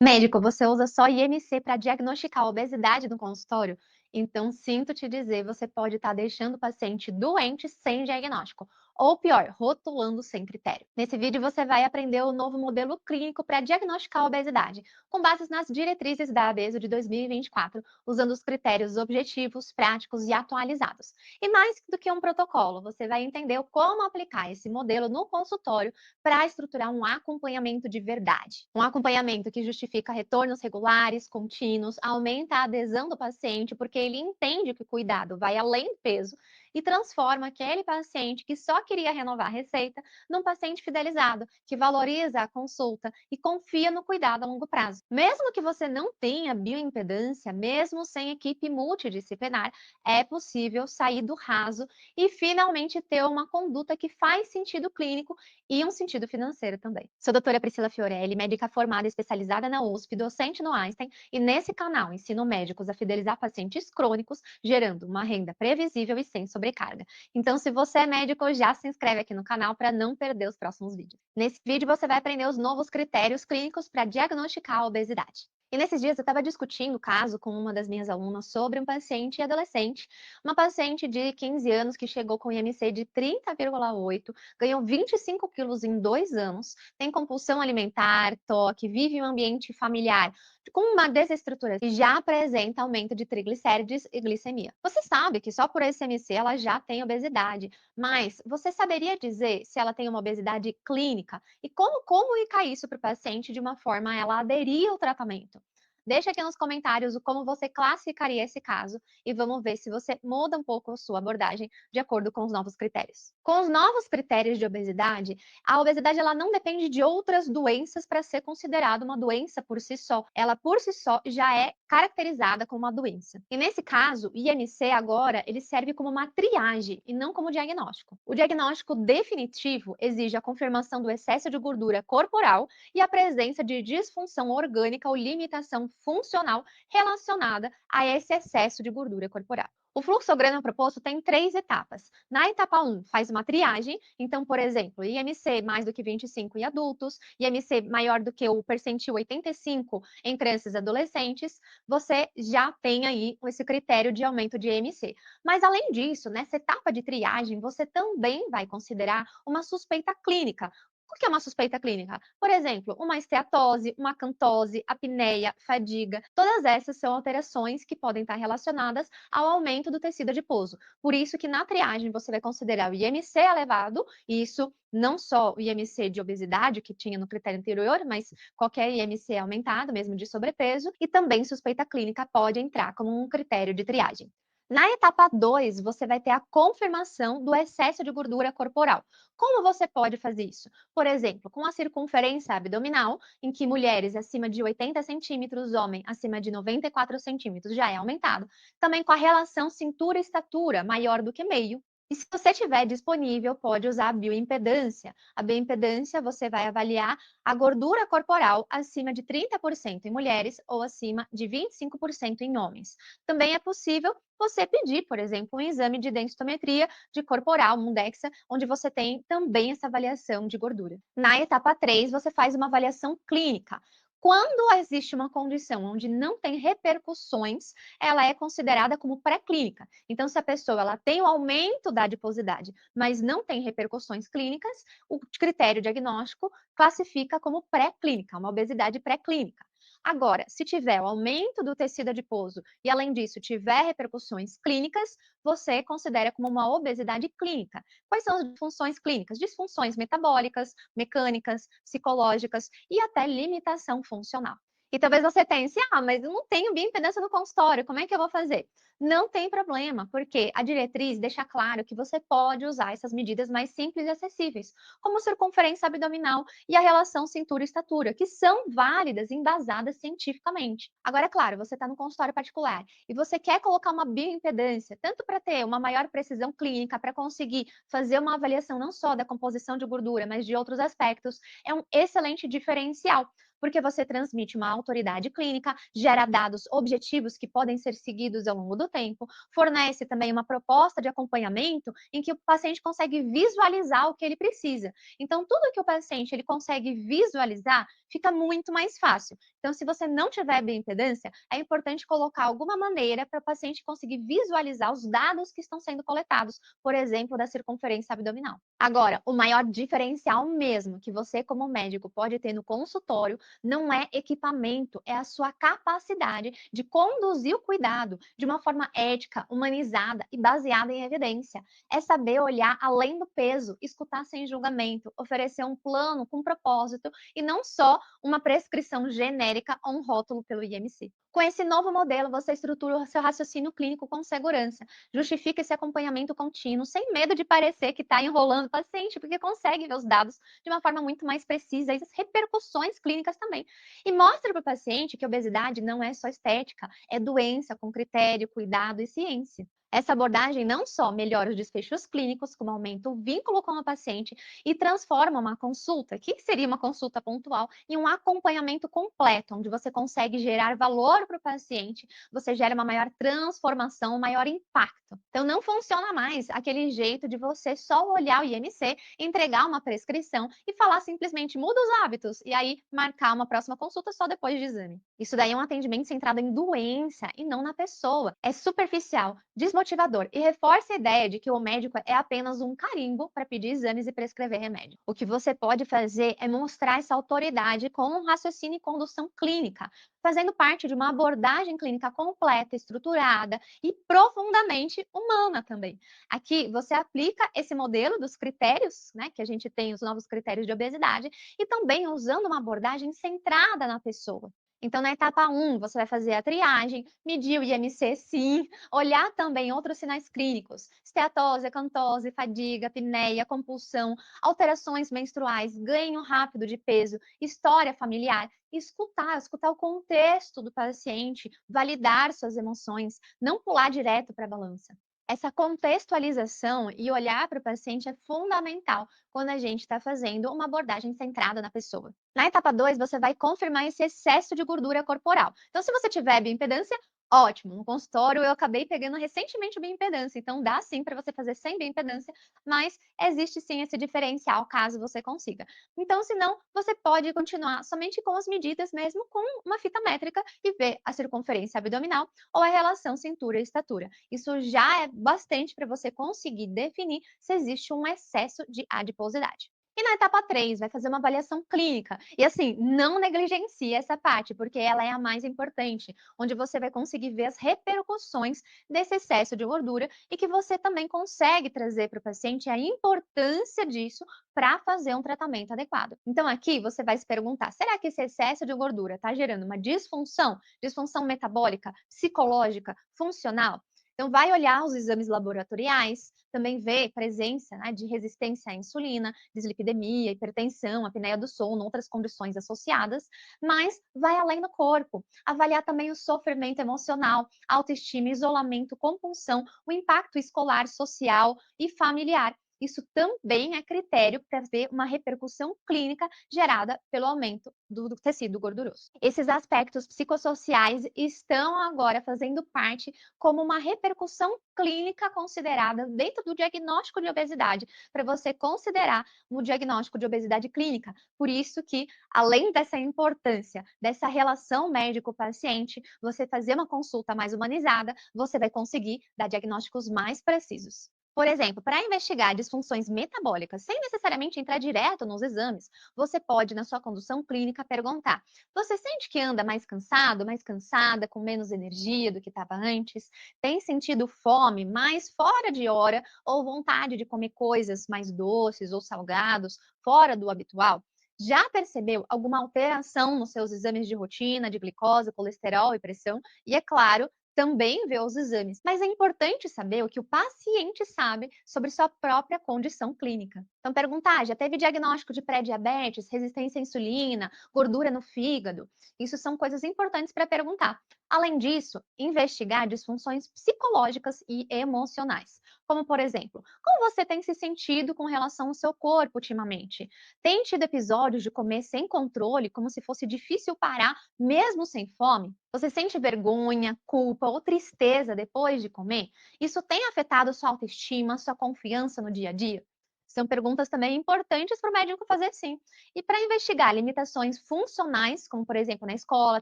Médico, você usa só IMC para diagnosticar a obesidade no consultório? Então, sinto te dizer, você pode estar deixando o paciente doente sem diagnóstico. Ou pior, rotulando sem critério. Nesse vídeo, você vai aprender o novo modelo clínico para diagnosticar a obesidade, com base nas diretrizes da ABESO de 2024, usando os critérios objetivos, práticos e atualizados. E mais do que um protocolo, você vai entender como aplicar esse modelo no consultório para estruturar um acompanhamento de verdade. Um acompanhamento que justifica retornos regulares, contínuos, aumenta a adesão do paciente, porque ele entende que o cuidado vai além do peso e transforma aquele paciente que só queria renovar a receita num paciente fidelizado, que valoriza a consulta e confia no cuidado a longo prazo. Mesmo que você não tenha bioimpedância, mesmo sem equipe multidisciplinar, é possível sair do raso e finalmente ter uma conduta que faz sentido clínico e um sentido financeiro também. Sou doutora Priscila Fiorelli, médica formada e especializada na USP, docente no Einstein, e nesse canal ensino médicos a fidelizar pacientes crônicos, gerando uma renda previsível e sem sobrecarga. Então, se você é médico, já se inscreve aqui no canal para não perder os próximos vídeos. Nesse vídeo, você vai aprender os novos critérios clínicos para diagnosticar a obesidade. E nesses dias eu estava discutindo o caso com uma das minhas alunas sobre um paciente adolescente, uma paciente de 15 anos que chegou com IMC de 30,8, ganhou 25 quilos em 2 anos, tem compulsão alimentar, toque, vive em um ambiente familiar com uma desestruturação e já apresenta aumento de triglicérides e glicemia. Você sabe que só por esse IMC ela já tem obesidade, mas você saberia dizer se ela tem uma obesidade clínica e como comunicar isso para o paciente de uma forma a ela aderir ao tratamento? Deixa aqui nos comentários o como você classificaria esse caso e vamos ver se você muda um pouco a sua abordagem de acordo com os novos critérios. Com os novos critérios de obesidade, a obesidade ela não depende de outras doenças para ser considerada uma doença por si só. Ela por si só já é caracterizada como uma doença. E nesse caso, o IMC agora ele serve como uma triagem e não como diagnóstico. O diagnóstico definitivo exige a confirmação do excesso de gordura corporal e a presença de disfunção orgânica ou limitação funcional relacionada a esse excesso de gordura corporal. O fluxograma proposto tem 3 etapas. Na etapa 1, faz uma triagem, então, por exemplo, IMC mais do que 25 em adultos, IMC maior do que o percentil 85 em crianças e adolescentes, você já tem aí esse critério de aumento de IMC. Mas, além disso, nessa etapa de triagem, você também vai considerar uma suspeita clínica. O que é uma suspeita clínica? Por exemplo, uma esteatose, uma acantose, apneia, fadiga. Todas essas são alterações que podem estar relacionadas ao aumento do tecido adiposo. Por isso que na triagem você vai considerar o IMC elevado, e isso não só o IMC de obesidade, que tinha no critério anterior, mas qualquer IMC aumentado, mesmo de sobrepeso, e também suspeita clínica pode entrar como um critério de triagem. Na etapa 2, você vai ter a confirmação do excesso de gordura corporal. Como você pode fazer isso? Por exemplo, com a circunferência abdominal, em que mulheres acima de 80 centímetros, homem acima de 94 centímetros já é aumentado. Também com a relação cintura-estatura maior do que meio. E se você tiver disponível, pode usar a bioimpedância. A bioimpedância, você vai avaliar a gordura corporal acima de 30% em mulheres ou acima de 25% em homens. Também é possível você pedir, por exemplo, um exame de densitometria de corporal, um DEXA, onde você tem também essa avaliação de gordura. Na etapa 3, você faz uma avaliação clínica. Quando existe uma condição onde não tem repercussões, ela é considerada como pré-clínica. Então, se a pessoa ela tem o aumento da adiposidade, mas não tem repercussões clínicas, o critério diagnóstico classifica como pré-clínica, uma obesidade pré-clínica. Agora, se tiver o aumento do tecido adiposo e, além disso, tiver repercussões clínicas, você considera como uma obesidade clínica. Quais são as disfunções clínicas? Disfunções metabólicas, mecânicas, psicológicas e até limitação funcional. E talvez você pense, mas eu não tenho bioimpedância no consultório, como é que eu vou fazer? Não tem problema, porque a diretriz deixa claro que você pode usar essas medidas mais simples e acessíveis, como circunferência abdominal e a relação cintura-estatura, que são válidas e embasadas cientificamente. Agora, é claro, você está no consultório particular e você quer colocar uma bioimpedância, tanto para ter uma maior precisão clínica, para conseguir fazer uma avaliação não só da composição de gordura, mas de outros aspectos, é um excelente diferencial, porque você transmite uma autoridade clínica, gera dados objetivos que podem ser seguidos ao longo do tempo, fornece também uma proposta de acompanhamento em que o paciente consegue visualizar o que ele precisa. Então, tudo que o paciente ele consegue visualizar fica muito mais fácil. Então, se você não tiver bioimpedância, é importante colocar alguma maneira para o paciente conseguir visualizar os dados que estão sendo coletados, por exemplo, da circunferência abdominal. Agora, o maior diferencial mesmo que você, como médico, pode ter no consultório não é equipamento, é a sua capacidade de conduzir o cuidado de uma forma ética, humanizada e baseada em evidência. É saber olhar além do peso, escutar sem julgamento, oferecer um plano com propósito e não só uma prescrição genérica ou um rótulo pelo IMC. Com esse novo modelo, você estrutura o seu raciocínio clínico com segurança, justifica esse acompanhamento contínuo, sem medo de parecer que está enrolando o paciente, porque consegue ver os dados de uma forma muito mais precisa e as repercussões clínicas também. E mostra para o paciente que a obesidade não é só estética, é doença com critério, cuidado e ciência. Essa abordagem não só melhora os desfechos clínicos, como aumenta o vínculo com o paciente e transforma uma consulta, que seria uma consulta pontual, em um acompanhamento completo, onde você consegue gerar valor para o paciente, você gera uma maior transformação, um maior impacto. Então, não funciona mais aquele jeito de você só olhar o IMC, entregar uma prescrição e falar simplesmente muda os hábitos e aí marcar uma próxima consulta só depois de exame. Isso daí é um atendimento centrado em doença e não na pessoa. É superficial, desmotivador e reforça a ideia de que o médico é apenas um carimbo para pedir exames e prescrever remédio. O que você pode fazer é mostrar essa autoridade com um raciocínio e condução clínica, fazendo parte de uma abordagem clínica completa, estruturada e profundamente humana também. Aqui você aplica esse modelo dos critérios, né, que a gente tem os novos critérios de obesidade, e também usando uma abordagem centrada na pessoa. Então, na etapa 1, você vai fazer a triagem, medir o IMC, sim, olhar também outros sinais clínicos, esteatose, acantose, fadiga, apneia, compulsão, alterações menstruais, ganho rápido de peso, história familiar, escutar o contexto do paciente, validar suas emoções, não pular direto para a balança. Essa contextualização e olhar para o paciente é fundamental quando a gente está fazendo uma abordagem centrada na pessoa. Na etapa 2, você vai confirmar esse excesso de gordura corporal. Então, se você tiver bioimpedância, ótimo. No consultório, eu acabei pegando recentemente bioimpedância, então dá sim para você fazer sem bioimpedância, mas existe sim esse diferencial caso você consiga. Então, se não, você pode continuar somente com as medidas mesmo, com uma fita métrica e ver a circunferência abdominal ou a relação cintura e estatura. Isso já é bastante para você conseguir definir se existe um excesso de adiposidade. E na etapa 3, vai fazer uma avaliação clínica. E assim, não negligencie essa parte, porque ela é a mais importante, onde você vai conseguir ver as repercussões desse excesso de gordura e que você também consegue trazer para o paciente a importância disso para fazer um tratamento adequado. Então, aqui você vai se perguntar: será que esse excesso de gordura está gerando uma disfunção? Disfunção metabólica, psicológica, funcional? Então, vai olhar os exames laboratoriais, também ver presença, né, de resistência à insulina, dislipidemia, hipertensão, apneia do sono, outras condições associadas, mas vai além do corpo. Avaliar também o sofrimento emocional, autoestima, isolamento, compulsão, o impacto escolar, social e familiar. Isso também é critério para ver uma repercussão clínica gerada pelo aumento do tecido gorduroso. Esses aspectos psicossociais estão agora fazendo parte como uma repercussão clínica considerada dentro do diagnóstico de obesidade, para você considerar no diagnóstico de obesidade clínica. Por isso que, além dessa importância dessa relação médico-paciente, você fazer uma consulta mais humanizada, você vai conseguir dar diagnósticos mais precisos. Por exemplo, para investigar disfunções metabólicas, sem necessariamente entrar direto nos exames, você pode, na sua condução clínica, perguntar: você sente que anda mais cansado, mais cansada, com menos energia do que estava antes? Tem sentido fome mais fora de hora ou vontade de comer coisas mais doces ou salgados fora do habitual? Já percebeu alguma alteração nos seus exames de rotina, de glicose, colesterol e pressão? E é claro, também ver os exames. Mas é importante saber o que o paciente sabe sobre sua própria condição clínica. Então, perguntar: já teve diagnóstico de pré-diabetes, resistência à insulina, gordura no fígado? Isso são coisas importantes para perguntar. Além disso, investigar disfunções psicológicas e emocionais. Como, por exemplo, como você tem se sentido com relação ao seu corpo ultimamente? Tem tido episódios de comer sem controle, como se fosse difícil parar, mesmo sem fome? Você sente vergonha, culpa ou tristeza depois de comer? Isso tem afetado sua autoestima, sua confiança no dia a dia? São perguntas também importantes para o médico fazer sim. E para investigar limitações funcionais, como por exemplo na escola,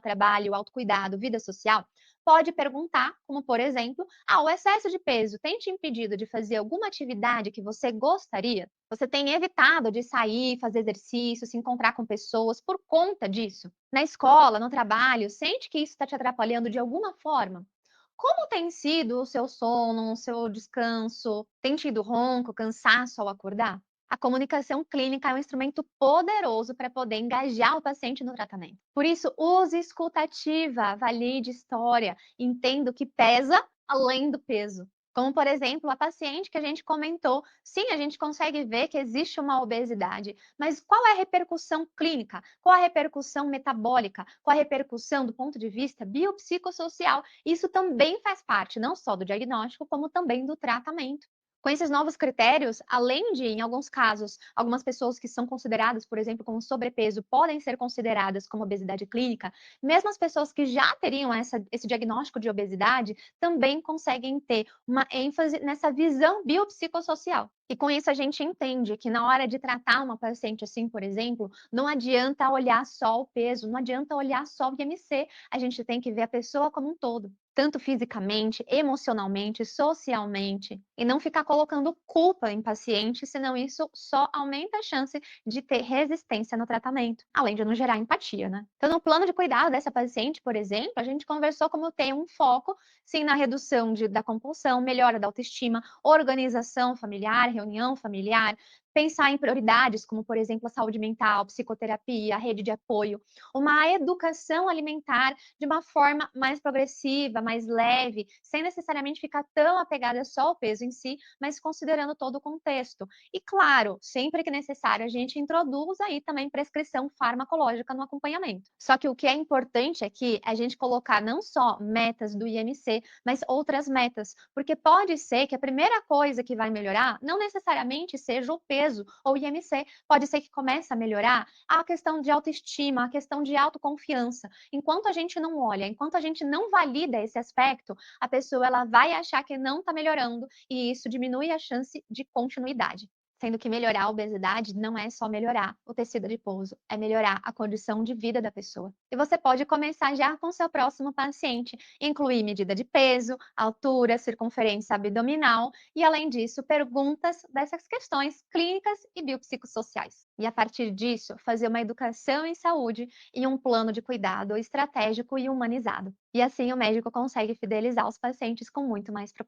trabalho, autocuidado, vida social, pode perguntar, como por exemplo, o excesso de peso tem te impedido de fazer alguma atividade que você gostaria? Você tem evitado de sair, fazer exercício, se encontrar com pessoas por conta disso? Na escola, no trabalho, sente que isso está te atrapalhando de alguma forma? Como tem sido o seu sono, o seu descanso? Tem tido ronco, cansaço ao acordar? A comunicação clínica é um instrumento poderoso para poder engajar o paciente no tratamento. Por isso, use escuta ativa, valide história, entenda o que pesa além do peso. Como, por exemplo, a paciente que a gente comentou. Sim, a gente consegue ver que existe uma obesidade, mas qual é a repercussão clínica? Qual a repercussão metabólica? Qual a repercussão do ponto de vista biopsicossocial? Isso também faz parte não só do diagnóstico, como também do tratamento. Com esses novos critérios, além de, em alguns casos, algumas pessoas que são consideradas, por exemplo, como sobrepeso, podem ser consideradas como obesidade clínica, mesmo as pessoas que já teriam esse diagnóstico de obesidade também conseguem ter uma ênfase nessa visão biopsicossocial. E com isso a gente entende que na hora de tratar uma paciente assim, por exemplo, não adianta olhar só o peso, não adianta olhar só o IMC, a gente tem que ver a pessoa como um todo, tanto fisicamente, emocionalmente, socialmente, e não ficar colocando culpa em paciente, senão isso só aumenta a chance de ter resistência no tratamento, além de não gerar empatia, né? Então, no plano de cuidado dessa paciente, por exemplo, a gente conversou como ter um foco, sim, na redução da compulsão, melhora da autoestima, organização familiar, reunião familiar, pensar em prioridades, como, por exemplo, a saúde mental, psicoterapia, a rede de apoio, uma educação alimentar de uma forma mais progressiva, mais leve, sem necessariamente ficar tão apegada só ao peso em si, mas considerando todo o contexto. E, claro, sempre que necessário, a gente introduz aí também prescrição farmacológica no acompanhamento. Só que o que é importante aqui é a gente colocar não só metas do IMC, mas outras metas, porque pode ser que a primeira coisa que vai melhorar não necessariamente seja o peso ou o IMC, pode ser que comece a melhorar a questão de autoestima, a questão de autoconfiança. Enquanto a gente não olha, enquanto a gente não valida esse aspecto, a pessoa ela vai achar que não está melhorando e isso diminui a chance de continuidade. Sendo que melhorar a obesidade não é só melhorar o tecido adiposo, é melhorar a condição de vida da pessoa. E você pode começar já com seu próximo paciente, incluir medida de peso, altura, circunferência abdominal e, além disso, perguntas dessas questões clínicas e biopsicossociais. E, a partir disso, fazer uma educação em saúde e um plano de cuidado estratégico e humanizado. E assim o médico consegue fidelizar os pacientes com muito mais